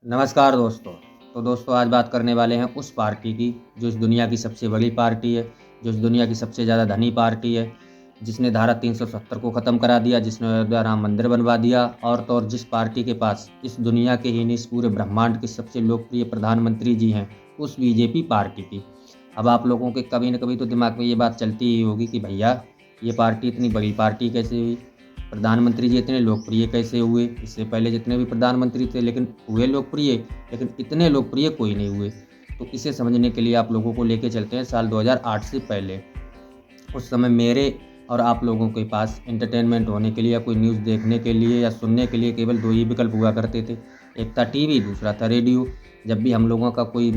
नमस्कार दोस्तों। तो दोस्तों आज बात करने वाले हैं उस पार्टी की जो इस दुनिया की सबसे बड़ी पार्टी है, जो इस दुनिया की सबसे ज़्यादा धनी पार्टी है, जिसने धारा 370 को ख़त्म करा दिया, जिसने अयोध्या राम मंदिर बनवा दिया और तो और जिस पार्टी के पास इस दुनिया के ही नहीं इस पूरे ब्रह्मांड के सबसे लोकप्रिय प्रधानमंत्री जी हैं, उस बीजेपी पार्टी की। अब आप लोगों के कभी न कभी तो दिमाग में ये बात चलती ही होगी कि भैया ये पार्टी इतनी बड़ी पार्टी कैसे हुई? प्रधानमंत्री जी इतने लोकप्रिय कैसे हुए? इससे पहले जितने भी प्रधानमंत्री थे लेकिन हुए लोकप्रिय, लेकिन इतने लोकप्रिय कोई नहीं हुए। तो इसे समझने के लिए आप लोगों को लेके चलते हैं साल 2008 से पहले। उस समय मेरे और आप लोगों के पास एंटरटेनमेंट होने के लिए या कोई न्यूज़ देखने के लिए या सुनने के लिए केवल 2 ही विकल्प हुआ करते थे। एक था टीवी, दूसरा था रेडियो। जब भी हम लोगों का कोई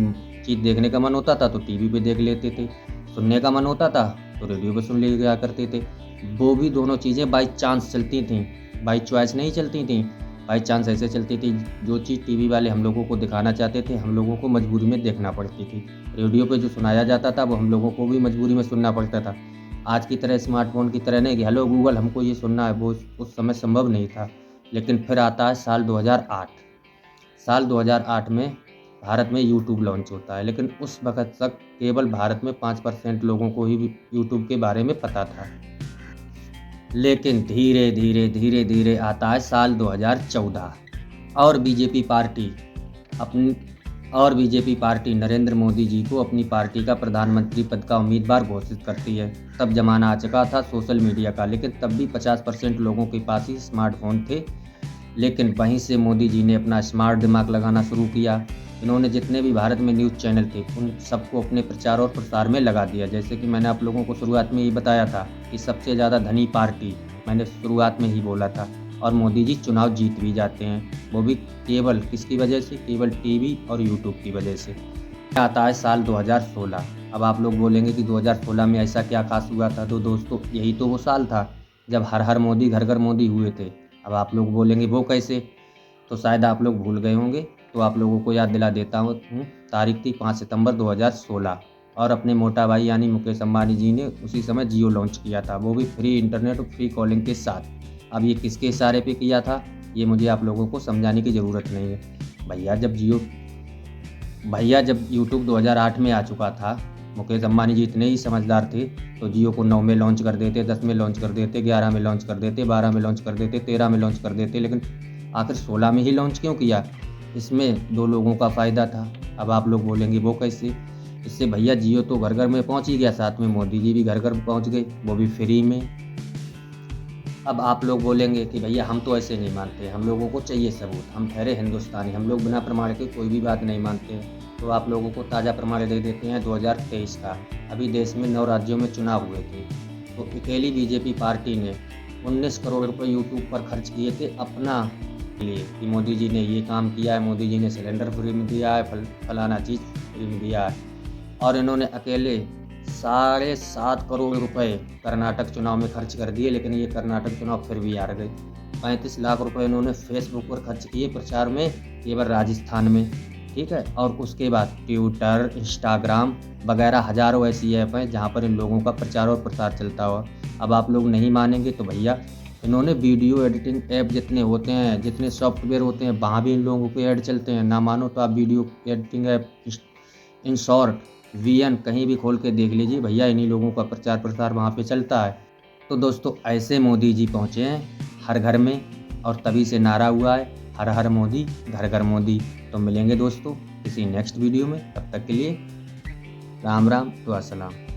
चीज़ देखने का मन होता था तो टीवी पे देख लेते थे, सुनने का मन होता था तो रेडियो पे सुन लिया करते थे। वो भी दोनों चीज़ें बाई चांस चलती थीं, बाई चॉइस नहीं चलती थीं। बाई चांस ऐसे चलती थी, जो चीज़ टीवी वाले हम लोगों को दिखाना चाहते थे हम लोगों को मजबूरी में देखना पड़ती थी। रेडियो पे जो सुनाया जाता था वो हम लोगों को भी मजबूरी में सुनना पड़ता था। आज की तरह स्मार्टफ़ोन की तरह नहीं कि हेलो गूगल हमको ये सुनना है, वो उस समय संभव नहीं था। लेकिन फिर आता है साल 2008। साल 2008 में भारत में यूट्यूब लॉन्च होता है, लेकिन उस वक़्त तक केवल भारत में 5% लोगों को ही यूट्यूब के बारे में पता था। लेकिन धीरे-धीरे आता है साल 2014 और बीजेपी पार्टी नरेंद्र मोदी जी को अपनी पार्टी का प्रधानमंत्री पद का उम्मीदवार घोषित करती है। तब ज़माना आ चुका था सोशल मीडिया का, लेकिन तब भी 50% लोगों के पास ही स्मार्टफ़ोन थे। लेकिन वहीं से मोदी जी ने अपना स्मार्ट दिमाग लगाना शुरू किया। इन्होंने जितने भी भारत में न्यूज़ चैनल थे उन सबको अपने प्रचार और प्रसार में लगा दिया। जैसे कि मैंने आप लोगों को शुरुआत में ही बताया था कि सबसे ज़्यादा धनी पार्टी मैंने शुरुआत में ही बोला था, और मोदी जी चुनाव जीत भी जाते हैं, वो भी केवल किसकी वजह से? केवल टीवी और यूट्यूब की वजह से। आता है साल 2016। अब आप लोग बोलेंगे कि 2016 में ऐसा क्या खास हुआ था? तो दोस्तों यही तो वो साल था जब हर हर मोदी घर घर मोदी हुए थे। अब आप लोग बोलेंगे वो कैसे? तो शायद आप लोग भूल गए होंगे, तो आप लोगों को याद दिला देता हूँ। तारीख थी 5 सितंबर 2016 और अपने मोटा भाई यानी मुकेश अंबानी जी ने उसी समय जियो लॉन्च किया था, वो भी फ्री इंटरनेट और फ्री कॉलिंग के साथ। अब ये किसके इशारे पे किया था, ये मुझे आप लोगों को समझाने की ज़रूरत नहीं है। भैया जब यूट्यूब 2008 में आ चुका था, मुकेश अंबानी जी इतने ही समझदार थे तो जियो को 9 में लॉन्च कर देते, 10 में लॉन्च कर देते, 11 में लॉन्च कर देते, 12 में लॉन्च कर देते, 13 में लॉन्च कर देते, लेकिन आखिर 16 में ही लॉन्च क्यों किया? इसमें 2 लोगों का फ़ायदा था। अब आप लोग बोलेंगे वो कैसे? इससे भैया जियो तो घर घर में पहुंच ही गया, साथ में मोदी जी भी घर घर पहुंच गए, वो भी फ्री में। अब आप लोग बोलेंगे कि भैया हम तो ऐसे नहीं मानते, हम लोगों को चाहिए सबूत, हम ठहरे हिंदुस्तानी, हम लोग बिना प्रमाण के कोई भी बात नहीं मानते हैं। तो आप लोगों को ताज़ा प्रमाण दे देते हैं 2023 का। अभी देश में 9 राज्यों में चुनाव हुए थे, तो अकेली बीजेपी पार्टी ने 19 करोड़ रुपए यूट्यूब पर खर्च किए थे अपना लिए कि मोदी जी ने ये काम किया है, मोदी जी ने सिलेंडर फ्री में दिया है, फलाना चीज़ फ्री में दिया है। और इन्होंने अकेले 7.5 करोड़ रुपए कर्नाटक चुनाव में खर्च कर दिए, लेकिन ये कर्नाटक चुनाव फिर भी हार गए। 35 लाख रुपए इन्होंने फेसबुक पर खर्च किए प्रचार में, केवल राजस्थान में, ठीक है। और उसके बाद ट्विटर, इंस्टाग्राम वगैरह हज़ारों ऐसी ऐप हैं जहाँ पर इन लोगों का प्रचार और प्रसार चलता हुआ। अब आप लोग नहीं मानेंगे तो भैया इन्होंने वीडियो एडिटिंग ऐप जितने होते हैं, जितने सॉफ्टवेयर होते हैं, वहाँ भी इन लोगों के ऐड चलते हैं। ना मानो तो आप video editing app InShot VN कहीं भी खोल के देख लीजिए, भैया इन्हीं लोगों का प्रचार प्रसार वहाँ पे चलता है। तो दोस्तों ऐसे मोदी जी पहुँचे हैं हर घर में, और तभी से नारा हुआ है हर हर मोदी घर घर मोदी। तो मिलेंगे दोस्तों किसी नेक्स्ट वीडियो में, तब तक के लिए राम राम तो अस्सलाम।